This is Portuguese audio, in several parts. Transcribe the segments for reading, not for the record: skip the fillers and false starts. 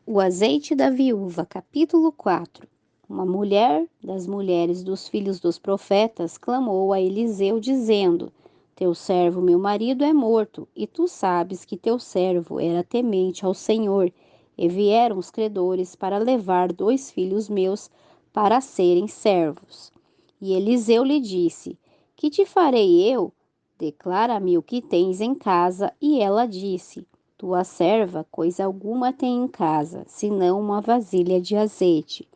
O azeite da viúva, capítulo 4. Uma mulher das mulheres dos filhos dos profetas clamou a Eliseu, dizendo: Teu servo, meu marido, é morto, e tu sabes que teu servo era temente ao Senhor. E vieram os credores para levar 2 filhos meus para serem servos. E Eliseu lhe disse: Que te farei eu? Declara-me o que tens em casa. E ela disse: Tua serva coisa alguma tem em casa, senão uma vasilha de azeite.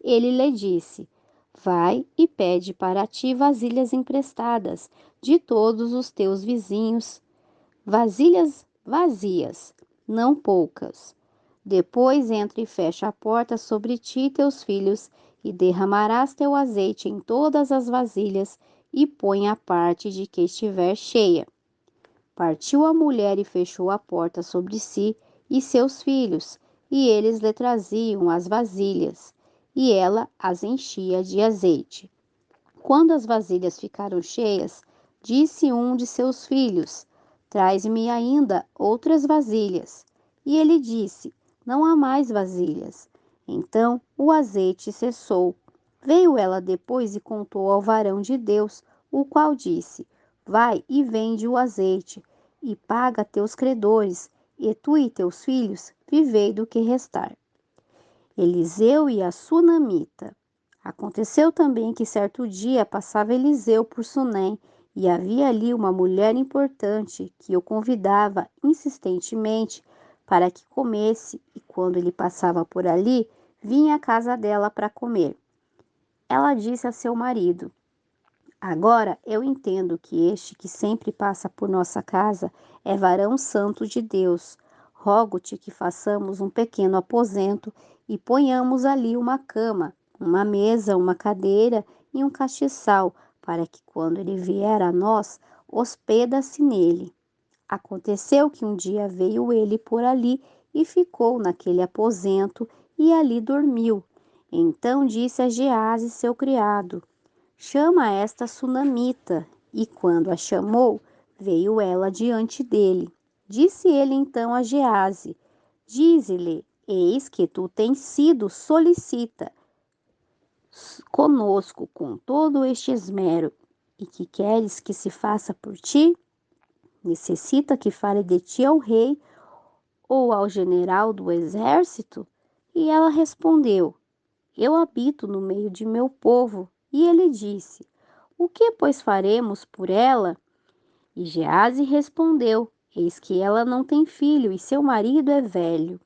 Ele lhe disse: Vai e pede para ti vasilhas emprestadas de todos os teus vizinhos, vasilhas vazias, não poucas. Depois entra e fecha a porta sobre ti e teus filhos, e derramarás teu azeite em todas as vasilhas, e põe a parte de que estiver cheia. Partiu a mulher e fechou a porta sobre si e seus filhos, e eles lhe traziam as vasilhas, e ela as enchia de azeite. Quando as vasilhas ficaram cheias, disse um de seus filhos: Traz-me ainda outras vasilhas. E ele disse: Não há mais vasilhas. Então o azeite cessou. Veio ela depois e contou ao varão de Deus, o qual disse: Vai e vende o azeite, e paga teus credores, e tu e teus filhos vivei do que restar. Eliseu e a sunamita. Aconteceu também que certo dia passava Eliseu por Sunem, e havia ali uma mulher importante que o convidava insistentemente para que comesse, e quando ele passava por ali, vinha à casa dela para comer. Ela disse a seu marido: Agora eu entendo que este que sempre passa por nossa casa é varão santo de Deus. Rogo-te que façamos um pequeno aposento e ponhamos ali uma cama, uma mesa, uma cadeira e um castiçal, para que quando ele vier a nós, hospeda-se nele. Aconteceu que um dia veio ele por ali e ficou naquele aposento e ali dormiu. Então disse a Gease, seu criado: Chama esta sunamita. E quando a chamou, veio ela diante dele. Disse ele então a Gease: Dize-lhe, eis que tu tens sido solicita conosco com todo este esmero, e que queres que se faça por ti? Necessita que fale de ti ao rei ou ao general do exército? E ela respondeu: Eu habito no meio de meu povo. E ele disse: O que, pois, faremos por ela? E Gease respondeu: Eis que ela não tem filho e seu marido é velho.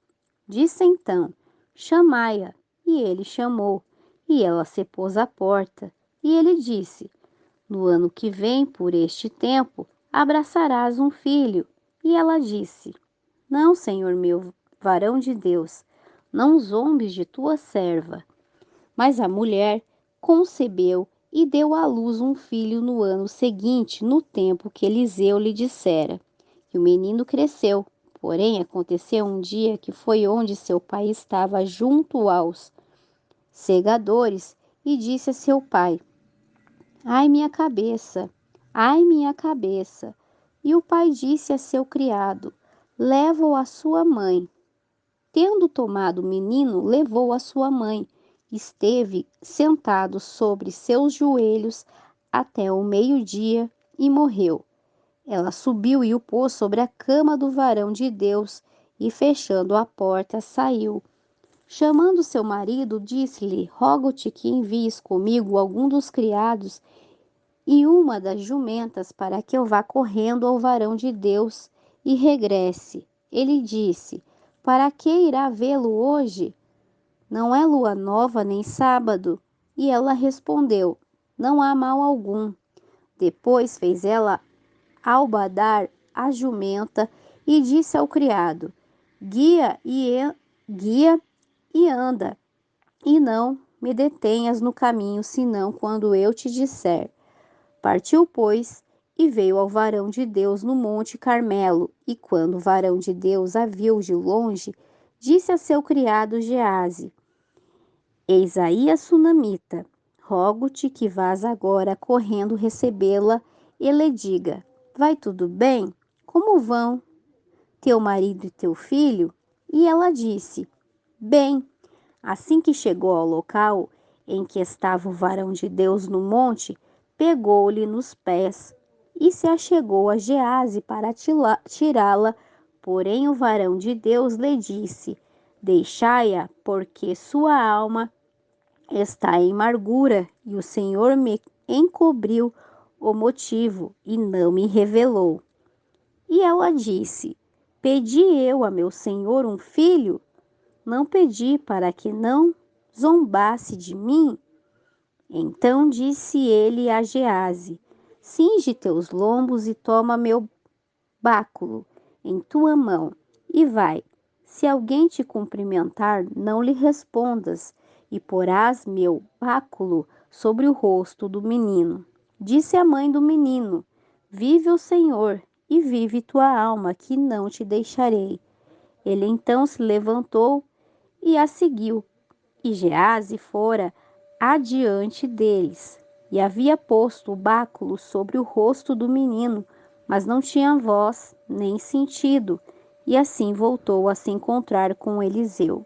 Disse então: Chamai-a. E ele chamou. E ela se pôs à porta. E ele disse: No ano que vem, por este tempo, abraçarás um filho. E ela disse: Não, Senhor meu, varão de Deus, não zombes de tua serva. Mas a mulher concebeu e deu à luz um filho no ano seguinte, no tempo que Eliseu lhe dissera. E o menino cresceu. Porém, aconteceu um dia que foi onde seu pai estava junto aos segadores e disse a seu pai: Ai, minha cabeça! Ai, minha cabeça! E o pai disse a seu criado: Leva-o à sua mãe. Tendo tomado o menino, levou a sua mãe. Esteve sentado sobre seus joelhos até o meio-dia e morreu. Ela subiu e o pôs sobre a cama do varão de Deus e, fechando a porta, saiu. Chamando seu marido, disse-lhe: Rogo-te que envies comigo algum dos criados e uma das jumentas para que eu vá correndo ao varão de Deus e regresse. Ele disse: Para que irá vê-lo hoje? Não é lua nova nem sábado. E ela respondeu: Não há mal algum. Depois fez ela albadar a jumenta e disse ao criado: guia e anda, e não me detenhas no caminho, senão quando eu te disser. Partiu, pois, e veio ao varão de Deus no monte Carmelo, e quando o varão de Deus a viu de longe, disse a seu criado Gease: Eis aí a sunamita, rogo-te que vás agora correndo recebê-la e lhe diga: Vai tudo bem? Como vão teu marido e teu filho? E ela disse: Bem, assim que chegou ao local em que estava o varão de Deus no monte, pegou-lhe nos pés e se achegou a Gease para tirá-la. Porém, o varão de Deus lhe disse: Deixai-a, porque sua alma está em amargura, e o Senhor me encobriu o motivo e não me revelou. E ela disse: Pedi eu a meu senhor um filho? Não pedi para que não zombasse de mim? Então disse ele a Gease: Cinge teus lombos e toma meu báculo em tua mão e vai. Se alguém te cumprimentar, não lhe respondas, e porás meu báculo sobre o rosto do menino. Disse a mãe do menino: Vive o Senhor, e vive tua alma, que não te deixarei. Ele então se levantou e a seguiu, e Gease fora adiante deles, e havia posto o báculo sobre o rosto do menino, mas não tinha voz nem sentido, e assim voltou a se encontrar com Eliseu.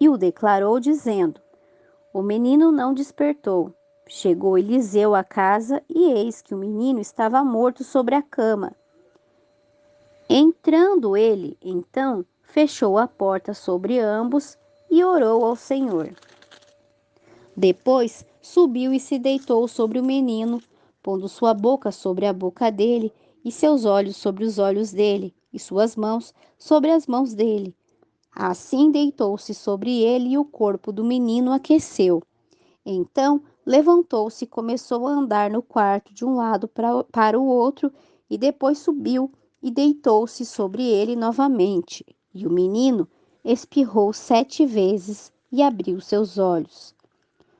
E o declarou, dizendo: O menino não despertou. Chegou Eliseu à casa, e eis que o menino estava morto sobre a cama. Entrando ele, então, fechou a porta sobre ambos e orou ao Senhor. Depois subiu e se deitou sobre o menino, pondo sua boca sobre a boca dele, e seus olhos sobre os olhos dele, e suas mãos sobre as mãos dele. Assim deitou-se sobre ele, e o corpo do menino aqueceu. Então levantou-se e começou a andar no quarto de um lado para o outro, e depois subiu e deitou-se sobre ele novamente. E o menino espirrou 7 vezes e abriu seus olhos.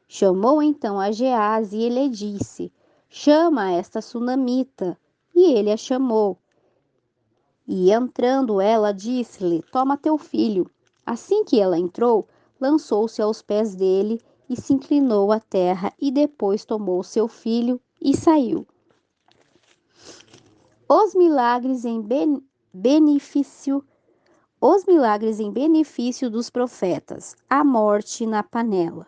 Chamou então a Gease e lhe disse: Chama esta sunamita. E ele a chamou. E entrando ela, disse-lhe: Toma teu filho. Assim que ela entrou, lançou-se aos pés dele e se inclinou à terra, e depois tomou seu filho e saiu. Os milagres em benefício dos profetas. A morte na panela.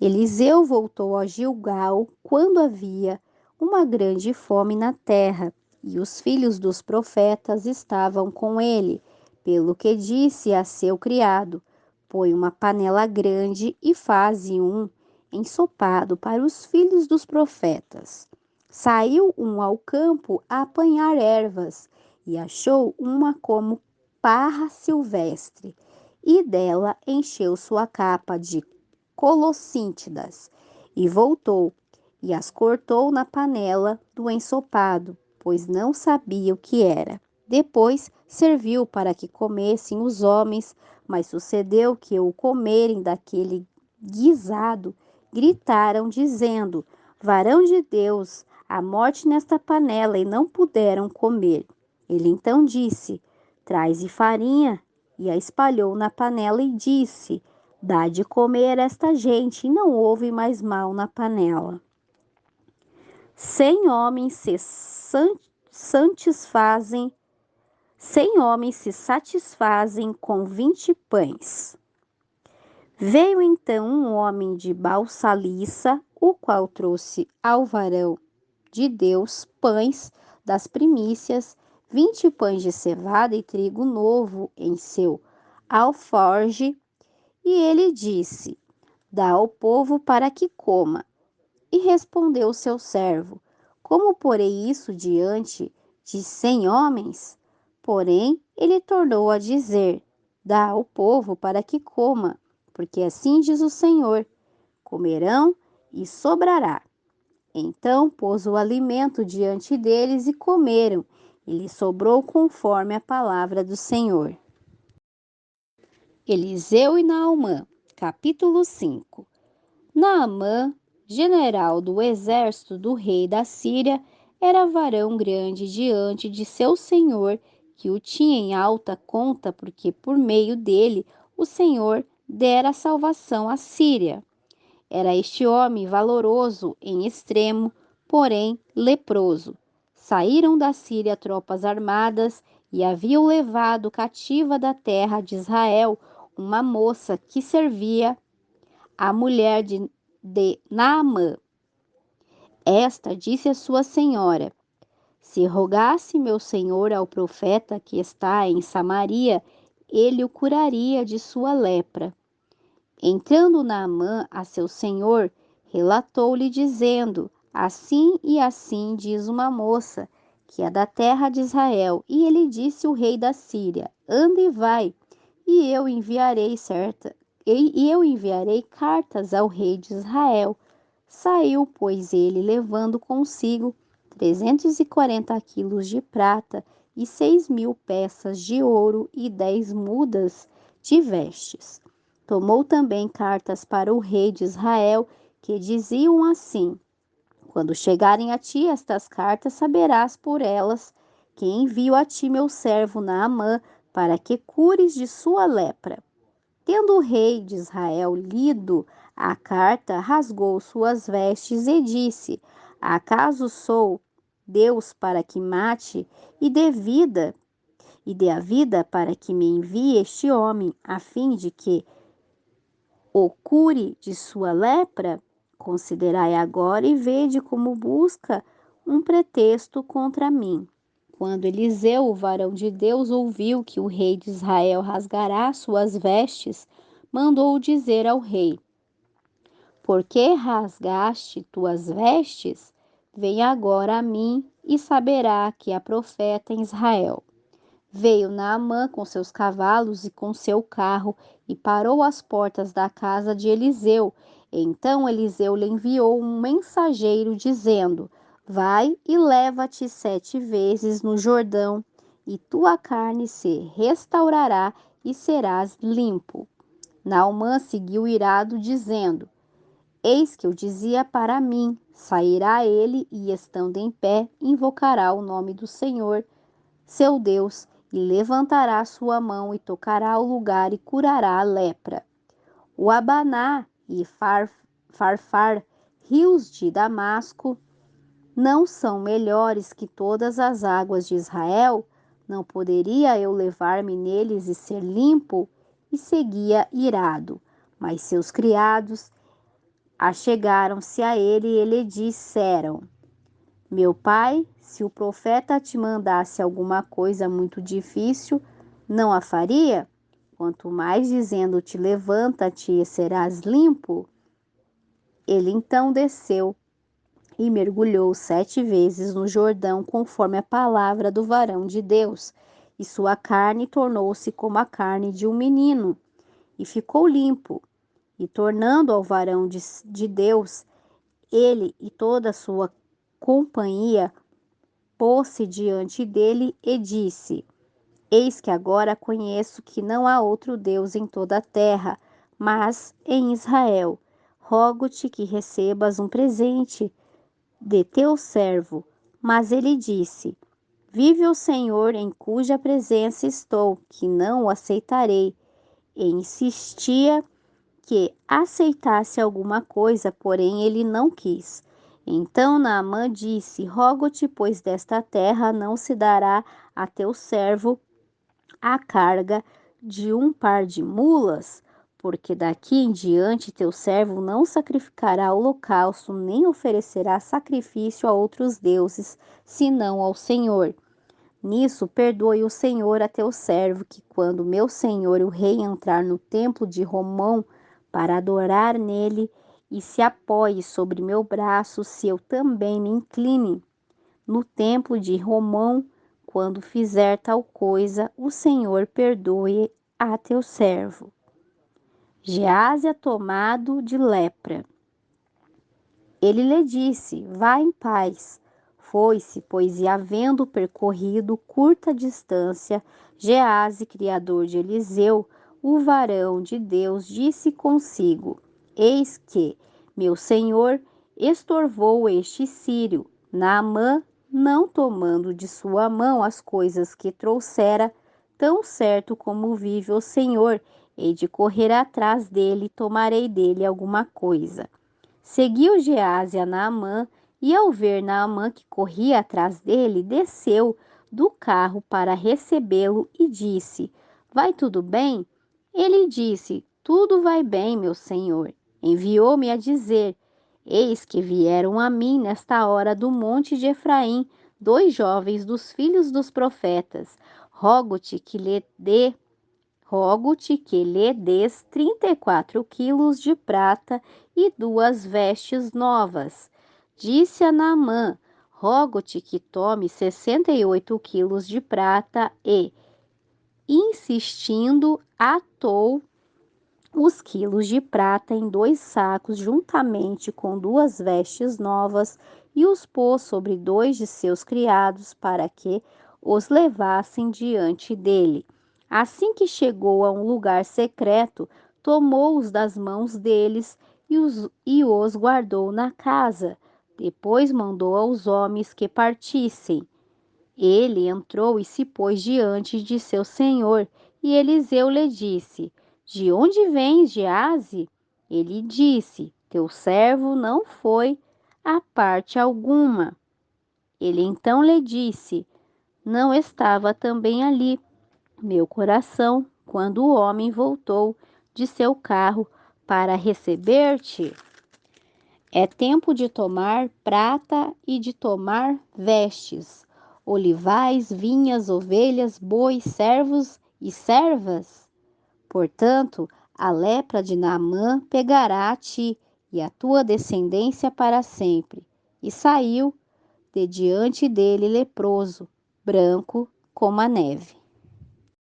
Eliseu voltou a Gilgal quando havia uma grande fome na terra, e os filhos dos profetas estavam com ele, pelo que disse a seu criado: Põe uma panela grande e faze um ensopado para os filhos dos profetas. Saiu um ao campo a apanhar ervas, e achou uma como parra silvestre, e dela encheu sua capa de colossíntidas, e voltou, e as cortou na panela do ensopado, pois não sabia o que era. Depois serviu para que comessem os homens, mas sucedeu que, ao comerem daquele guisado, gritaram, dizendo: Varão de Deus, a morte nesta panela, e não puderam comer. Ele então disse: Traze farinha, e a espalhou na panela e disse: Dá de comer esta gente, e não houve mais mal na panela. 100 homens se satisfazem, 100 homens se satisfazem com 20 pães. Veio então um homem de Balsaliça, o qual trouxe ao varão de Deus pães das primícias, 20 pães de cevada e trigo novo em seu alforge, e ele disse: Dá ao povo para que coma. E respondeu seu servo: Como porei isso diante de 100 homens? Porém, ele tornou a dizer: Dá ao povo para que coma, porque assim diz o Senhor: Comerão e sobrará. Então pôs o alimento diante deles e comeram, e lhes sobrou conforme a palavra do Senhor. Eliseu e Naamã, capítulo 5. Naamã, general do exército do rei da Síria, era varão grande diante de seu senhor, que o tinha em alta conta, porque por meio dele o Senhor dera salvação à Síria. Era este homem valoroso em extremo, porém leproso. Saíram da Síria tropas armadas e haviam levado cativa da terra de Israel uma moça que servia a mulher de Naamã. Esta disse à sua senhora: se rogasse meu senhor ao profeta que está em Samaria, ele o curaria de sua lepra. Entrando Naamã a seu senhor, relatou-lhe dizendo: assim e assim diz uma moça, que é da terra de Israel. E ele disse o rei da Síria: anda e vai, e eu enviarei cartas ao rei de Israel. Saiu, pois, ele levando consigo 340 quilos de prata e 6.000 peças de ouro e 10 mudas de vestes. Tomou também cartas para o rei de Israel, que diziam assim: quando chegarem a ti estas cartas, saberás por elas que envio a ti meu servo Naamã, para que cures de sua lepra. Tendo o rei de Israel lido a carta, rasgou suas vestes e disse: acaso sou Deus para que mate e dê a vida para que me envie este homem, a fim de que o cure de sua lepra? Considerai agora e vede como busca um pretexto contra mim. Quando Eliseu, o varão de Deus, ouviu que o rei de Israel rasgará suas vestes, mandou dizer ao rei: por que rasgaste tuas vestes? Vem agora a mim e saberá que há profeta em Israel. Veio Naamã com seus cavalos e com seu carro e parou às portas da casa de Eliseu. Então Eliseu lhe enviou um mensageiro dizendo: vai e leva-te 7 vezes no Jordão, e tua carne se restaurará e serás limpo. Naamã seguiu irado, dizendo: eis que eu dizia para mim: sairá ele e, estando em pé, invocará o nome do Senhor seu Deus, e levantará sua mão e tocará o lugar e curará a lepra. O Abaná e Farfar, rios de Damasco, não são melhores que todas as águas de Israel? Não poderia eu levar-me neles e ser limpo? E seguia irado. Mas seus criados achegaram-se a ele e lhe disseram: meu pai, se o profeta te mandasse alguma coisa muito difícil, não a faria? Quanto mais dizendo-te: levanta-te e serás limpo. Ele então desceu e mergulhou 7 vezes no Jordão, conforme a palavra do varão de Deus, e sua carne tornou-se como a carne de um menino, e ficou limpo. E tornando ao varão de Deus, ele e toda a sua companhia, pôs-se diante dele e disse: eis que agora conheço que não há outro Deus em toda a terra, mas em Israel. Rogo-te que recebas um presente de teu servo. Mas ele disse: vive o Senhor em cuja presença estou, que não o aceitarei. E insistia que aceitasse alguma coisa, porém ele não quis. Então Naamã disse: rogo-te, pois desta terra não se dará a teu servo a carga de um par de mulas, porque daqui em diante teu servo não sacrificará holocausto, nem oferecerá sacrifício a outros deuses, senão ao Senhor. Nisso, perdoe o Senhor a teu servo, que quando meu senhor o rei entrar no templo de Romão para adorar nele e se apoie sobre meu braço, se eu também me incline no templo de Romão, quando fizer tal coisa, o Senhor perdoe a teu servo. Geásia tomado de lepra. Ele lhe disse: vá em paz. Foi-se, pois, e havendo percorrido curta distância, Gease, criador de Eliseu, o varão de Deus, disse consigo: eis que meu senhor estorvou este sírio, Naamã, não tomando de sua mão as coisas que trouxera, tão certo como vive o Senhor, hei de correr atrás dele e tomarei dele alguma coisa. Seguiu Gease a Naamã, e ao ver Naamã que corria atrás dele, desceu do carro para recebê-lo e disse: vai tudo bem? Ele disse: Tudo vai bem, meu senhor. Enviou-me a dizer: Eis que vieram a mim nesta hora do monte de Efraim 2 jovens dos filhos dos profetas. Rogo-te que lhe dê Rogo-te que lhe des 34 quilos de prata e 2 vestes novas. Disse a Naamã: Rogo-te que tome 68 quilos de prata e, insistindo, atou os quilos de prata em 2 sacos, juntamente com 2 vestes novas, e os pôs sobre 2 de seus criados, para que os levassem diante dele. Assim que chegou a um lugar secreto, tomou-os das mãos deles e os guardou na casa. Depois mandou aos homens que partissem. Ele entrou e se pôs diante de seu senhor, e Eliseu lhe disse: De onde vens, Geazi? Ele disse: Teu servo não foi a parte alguma. Ele então lhe disse: Não estava também ali meu coração quando o homem voltou de seu carro para receber-te? É tempo de tomar prata e de tomar vestes, olivais, vinhas, ovelhas, bois, servos e servas. Portanto, a lepra de Naamã pegará a ti e a tua descendência para sempre. E saiu de diante dele leproso, branco como a neve.